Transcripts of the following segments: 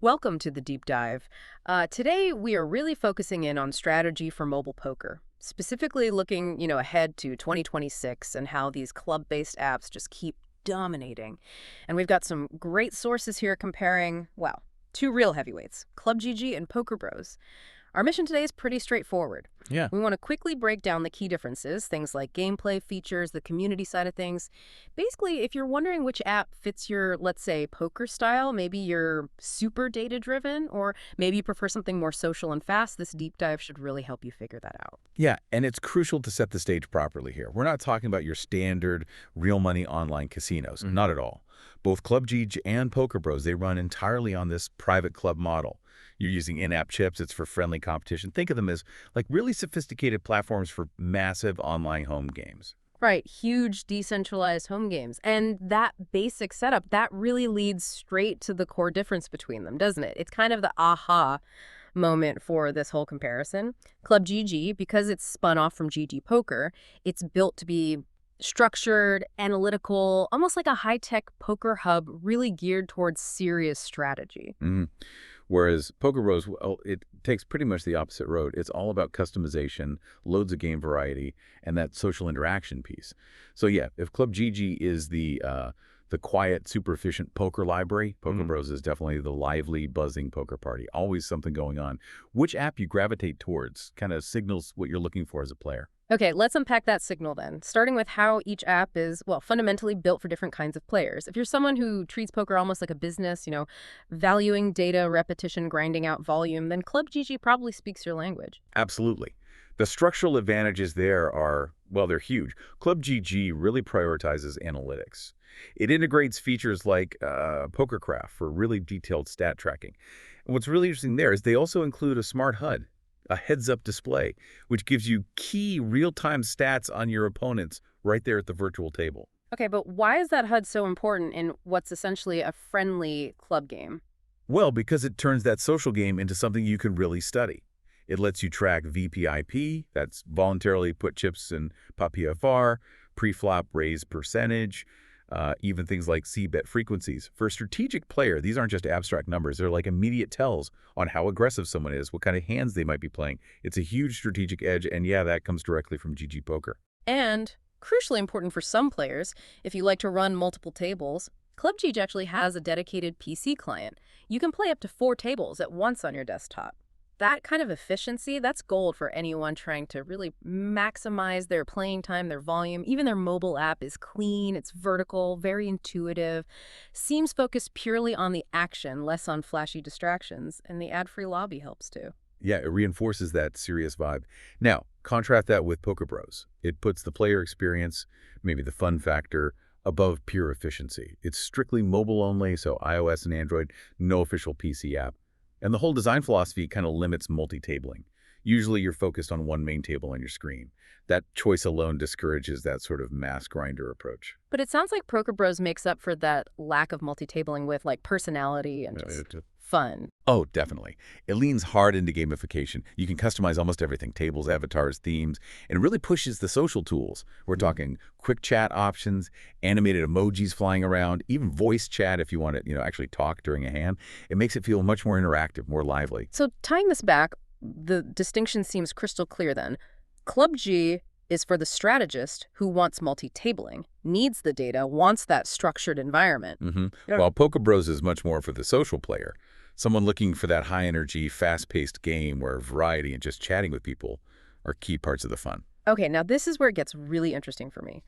Welcome to the deep dive. Today we are really focusing in on strategy for mobile poker, specifically looking, ahead to 2026 and how these club-based apps just keep dominating. And we've got some great sources here comparing, well, two real heavyweights, ClubGG and PokerBros. Our mission today is pretty straightforward. Yeah. We want to quickly break down the key differences, things like gameplay features, the community side of things. Basically, if you're wondering which app fits your, let's say, poker style, maybe you're super data-driven, or maybe you prefer something more social and fast, this deep dive should really help you figure that out. Yeah, and it's crucial to set the stage properly here. We're not talking about your standard real money online casinos. Not at all. Both ClubGG and PokerBros, they run entirely on this private club model. You're using in-app chips. It's for friendly competition. Think of them as like really sophisticated platforms for massive online home games. Right, huge decentralized home games. And that basic setup, that really leads straight to the core difference between them, doesn't it? It's kind of the aha moment for this whole comparison. ClubGG, because it's spun off from GG Poker, it's built to be structured, analytical, almost like a high-tech poker hub really geared towards serious strategy. Whereas PokerBros, well, it takes pretty much the opposite road. It's all about customization, loads of game variety, and that social interaction piece. So yeah, if ClubGG is the quiet, super efficient poker library, PokerBros is definitely the lively, buzzing poker party. Always something going on. Which app you gravitate towards kind of signals what you're looking for as a player. Okay, let's unpack that signal then, starting with how each app is, well, fundamentally built for different kinds of players. If you're someone who treats poker almost like a business, valuing data, repetition, grinding out volume, then ClubGG probably speaks your language. Absolutely. The structural advantages there are, well, they're huge. ClubGG really prioritizes analytics. It integrates features like PokerCraft for really detailed stat tracking. And what's really interesting there is they also include a smart HUD, a heads-up display, which gives you key real-time stats on your opponents right there at the virtual table. Okay, but why is that HUD so important in what's essentially a friendly club game? Well, because it turns that social game into something you can really study. It lets you track VPIP, that's voluntarily put chips in POP-PFR, pre-flop raise percentage, even things like C-bet frequencies. For a strategic player, these aren't just abstract numbers. They're like immediate tells on how aggressive someone is, what kind of hands they might be playing. It's a huge strategic edge, and yeah, that comes directly from GG Poker. And, crucially important for some players, if you like to run multiple tables, ClubGG actually has a dedicated PC client. You can play up to 4 tables at once on your desktop. That kind of efficiency, that's gold for anyone trying to really maximize their playing time, their volume. Even their mobile app is clean, it's vertical, very intuitive, seems focused purely on the action, less on flashy distractions, and the ad-free lobby helps too. Yeah, it reinforces that serious vibe. Now, contrast that with PokerBros. It puts the player experience, maybe the fun factor, above pure efficiency. It's strictly mobile only, so iOS and Android, no official PC app. And the whole design philosophy kind of limits multi-tabling. Usually you're focused on one main table on your screen. That choice alone discourages that sort of mass grinder approach. But it sounds like PokerBros makes up for that lack of multi-tabling with like personality and just fun. Oh, definitely. It leans hard into gamification. You can customize almost everything, tables, avatars, themes, and it really pushes the social tools. We're talking quick chat options, animated emojis flying around, even voice chat if you want to, actually talk during a hand. It makes it feel much more interactive, more lively. So tying this back, the distinction seems crystal clear then. ClubG is for the strategist who wants multi-tabling, needs the data, wants that structured environment. While PokerBros is much more for the social player, someone looking for that high-energy, fast-paced game where variety and just chatting with people are key parts of the fun. Okay, now this is where it gets really interesting for me.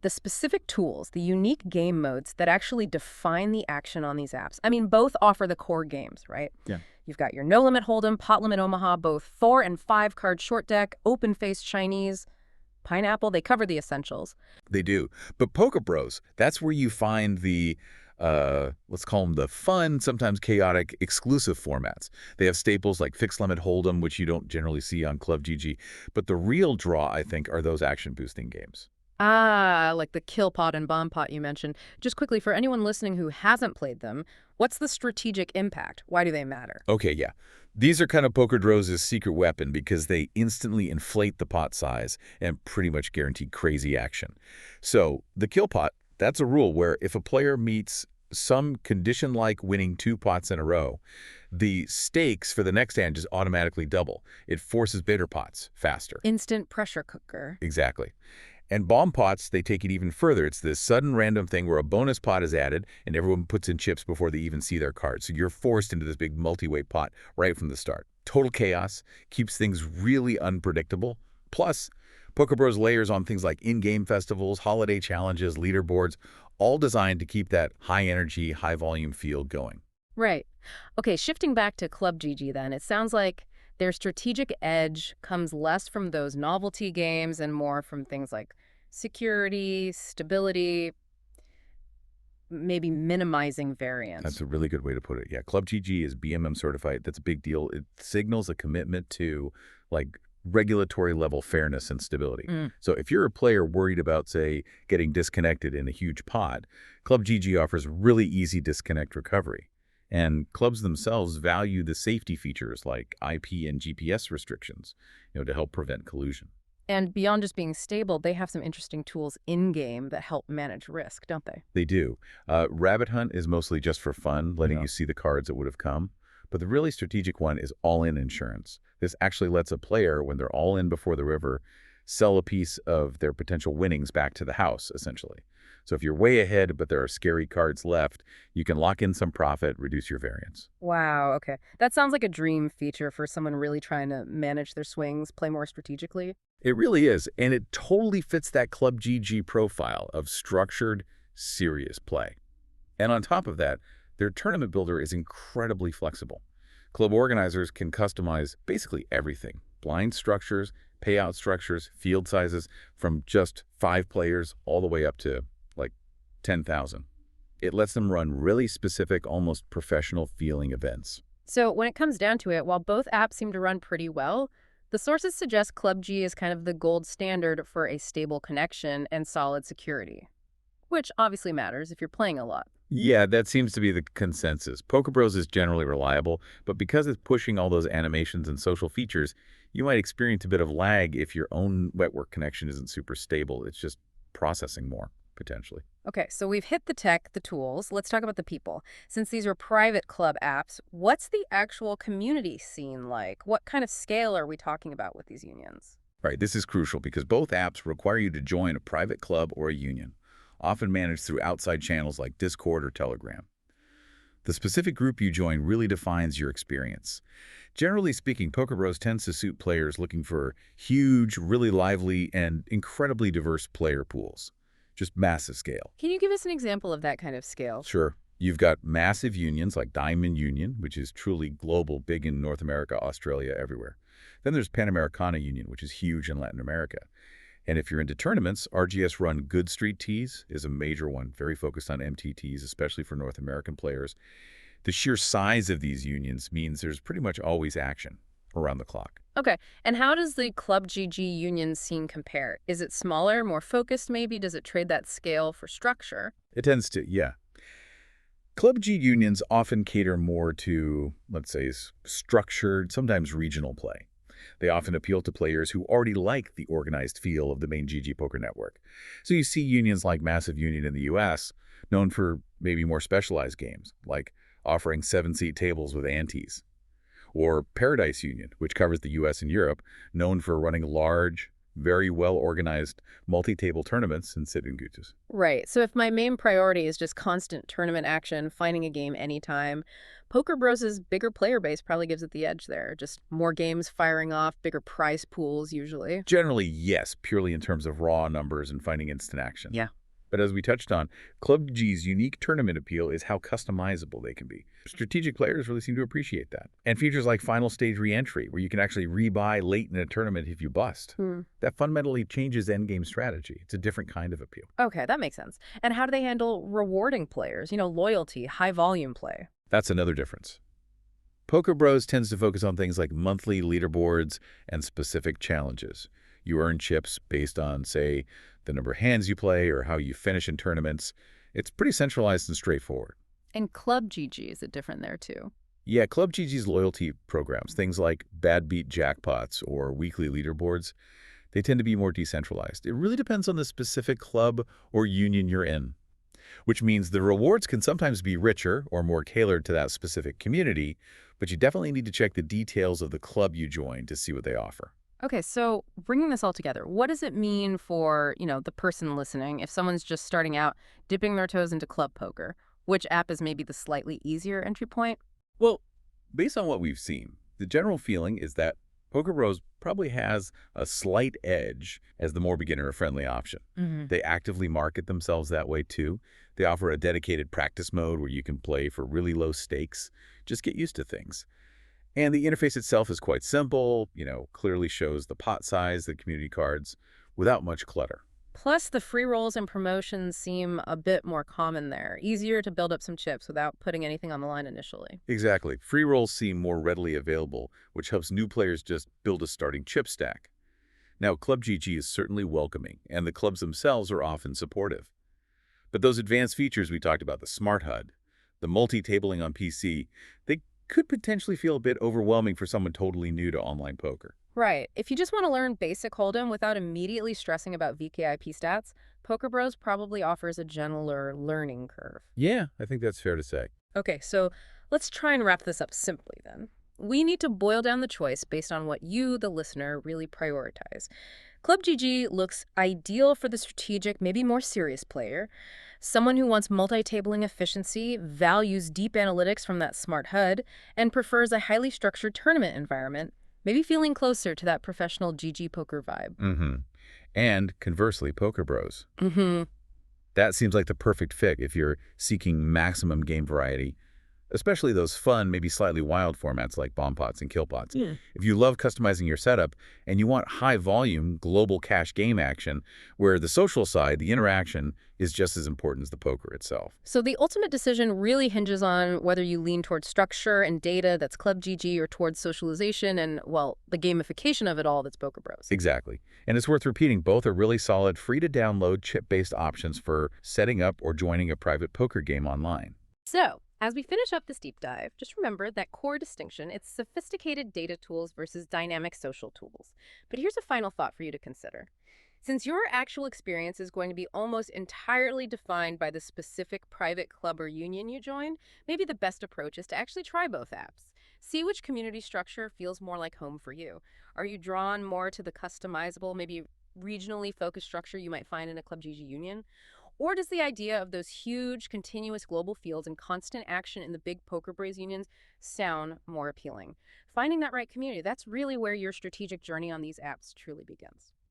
The specific tools, the unique game modes that actually define the action on these apps. I mean, both offer the core games, right? Yeah. You've got your No Limit Hold'em, Pot Limit Omaha, both 4 and 5 card short deck, open-faced Chinese, Pineapple, they cover the essentials. They do. But PokerBros, that's where you find the, let's call them the fun, sometimes chaotic, exclusive formats. They have staples like Fixed Limit Hold'em, which you don't generally see on ClubGG. But the real draw, I think, are those action-boosting games. Ah, like the Kill Pot and Bomb Pot you mentioned. Just quickly, for anyone listening who hasn't played them, what's the strategic impact? Why do they matter? Okay, yeah. These are kind of PokerBros' secret weapon because they instantly inflate the pot size and pretty much guarantee crazy action. So the Kill Pot, that's a rule where if a player meets Some condition like winning 2 pots in a row. The stakes for the next hand just automatically double. It forces bigger pots faster. Instant pressure cooker. Exactly. And bomb pots, they take it even further. It's this sudden random thing where a bonus pot is added and everyone puts in chips before they even see their cards. So you're forced into this big multi-weight pot right from the start. Total chaos, keeps things really unpredictable. Plus, PokerBros layers on things like in-game festivals, holiday challenges, leaderboards, all designed to keep that high-energy, high-volume feel going. Right. Okay, shifting back to ClubGG then, it sounds like their strategic edge comes less from those novelty games and more from things like security, stability, maybe minimizing That's variance. a really good way to put it. Yeah, ClubGG is BMM certified. That's a big deal. It signals a commitment to like regulatory level fairness and stability. Mm. So if you're a player worried about, say, getting disconnected in a huge pod, ClubGG offers really easy disconnect recovery. And clubs themselves value the safety features like IP and GPS restrictions, to help prevent collusion. And beyond just being stable, they have some interesting tools in-game that help manage risk, don't they? They do. Rabbit Hunt is mostly just for fun, letting Yeah. you see the cards that would have come. But the really strategic one is all-in insurance. This actually lets a player, when they're all in before the river, sell a piece of their potential winnings back to the house, essentially. So if you're way ahead, but there are scary cards left, you can lock in some profit, reduce your variance. Wow, okay. That sounds like a dream feature for someone really trying to manage their swings, play more strategically. It really is, and it totally fits that Club GG profile of structured, serious play. And on top of that, their tournament builder is incredibly flexible. Club organizers can customize basically everything: blind structures, payout structures, field sizes, from just 5 players all the way up to like 10,000. It lets them run really specific, almost professional-feeling events. So when it comes down to it, while both apps seem to run pretty well, the sources suggest ClubG is kind of the gold standard for a stable connection and solid security, which obviously matters if you're playing a lot. Yeah, that seems to be the consensus. PokerBros is generally reliable, but because it's pushing all those animations and social features, you might experience a bit of lag if your own network connection isn't super stable. It's just processing more, potentially. Okay, so we've hit the tech, the tools. Let's talk about the people. Since these are private club apps, what's the actual community scene like? What kind of scale are we talking about with these unions? Right, this is crucial because both apps require you to join a private club or a union, often managed through outside channels like Discord or Telegram. The specific group you join really defines your experience. Generally speaking, PokerBros tends to suit players looking for huge, really lively, and incredibly diverse player pools. Just massive scale. Can you give us an example of that kind of scale? Sure, you've got massive unions like Diamond Union, which is truly global, big in North America, Australia, everywhere. Then there's Panamericana Union, which is huge in Latin America. And if you're into tournaments, RGS-run Good Street Tees is a major one, very focused on MTTs, especially for North American players. The sheer size of these unions means there's pretty much always action around the clock. Okay, and how does the ClubGG union scene compare? Is it smaller, more focused maybe? Does it trade that scale for structure? It tends to, yeah. Club G unions often cater more to, let's say, structured, sometimes regional play. They often appeal to players who already like the organized feel of the main GG Poker network. So you see unions like Massive Union in the US, known for maybe more specialized games, like offering 7-seat tables with antes. Or Paradise Union, which covers the US and Europe, known for running large, very well-organized multi-table tournaments and sit-and-gooches. Right, so if my main priority is just constant tournament action, finding a game anytime, PokerBros' bigger player base probably gives it the edge there. Just more games firing off, bigger prize pools usually. Generally, yes, purely in terms of raw numbers and finding instant action. Yeah. But as we touched on, Club G's unique tournament appeal is how customizable they can be. Strategic players really seem to appreciate that. And features like Final Stage Reentry, where you can actually rebuy late in a tournament if you bust. That fundamentally changes endgame strategy. It's a different kind of appeal. Okay, that makes sense. And how do they handle rewarding players? Loyalty, high volume play. That's another difference. PokerBros tends to focus on things like monthly leaderboards and specific challenges. You earn chips based on, say, the number of hands you play or how you finish in tournaments. It's pretty centralized and straightforward. And ClubGG, is it different there too? Yeah, Club GG's loyalty programs, things like bad beat jackpots or weekly leaderboards, they tend to be more decentralized. It really depends on the specific club or union you're in. which means the rewards can sometimes be richer or more tailored to that specific community, but you definitely need to check the details of the club you join to see what they offer. Okay, so bringing this all together, what does it mean for, the person listening if someone's just starting out dipping their toes into club poker? Which app is maybe the slightly easier entry point? Well, based on what we've seen, the general feeling is that PokerBros probably has a slight edge as the more beginner-friendly option. Hmm. They actively market themselves that way too. They offer a dedicated practice mode where you can play for really low stakes. Just get used to things. And the interface itself is quite simple, clearly shows the pot size, the community cards, without much clutter. Plus, the free rolls and promotions seem a bit more common there. Easier to build up some chips without putting anything on the line initially. Exactly. Free rolls seem more readily available, which helps new players just build a starting chip stack. Now, ClubGG is certainly welcoming, and the clubs themselves are often supportive. But those advanced features we talked about, the Smart HUD, the multi-tabling on PC, they could potentially feel a bit overwhelming for someone totally new to online poker. Right. If you just want to learn basic Hold'em without immediately stressing about VKIP stats, PokerBros probably offers a gentler learning curve. Yeah, I think that's fair to say. Okay, so let's try and wrap this up simply then. We need to boil down the choice based on what you, the listener, really prioritize. ClubGG looks ideal for the strategic, maybe more serious player, someone who wants multi-tabling efficiency, values deep analytics from that smart HUD, and prefers a highly structured tournament environment, maybe feeling closer to that professional GG poker vibe. Mm-hmm. And conversely, PokerBros. Mm-hmm. That seems like the perfect fit if you're seeking maximum game variety, especially those fun, maybe slightly wild formats like bomb pots and kill pots. Yeah. If you love customizing your setup and you want high-volume, global cash game action, where the social side, the interaction, is just as important as the poker itself. So the ultimate decision really hinges on whether you lean towards structure and data that's ClubGG or towards socialization and, well, the gamification of it all that's PokerBros. Exactly. And it's worth repeating, both are really solid, free-to-download, chip-based options for setting up or joining a private poker game online. So, as we finish up this deep dive, just remember that core distinction, it's sophisticated data tools versus dynamic social tools. But here's a final thought for you to consider. Since your actual experience is going to be almost entirely defined by the specific private club or union you join, maybe the best approach is to actually try both apps. See which community structure feels more like home for you. Are you drawn more to the customizable, maybe regionally focused structure you might find in a ClubGG union? Or does the idea of those huge, continuous global fields and constant action in the big PokerBros unions sound more appealing? Finding that right community, that's really where your strategic journey on these apps truly begins.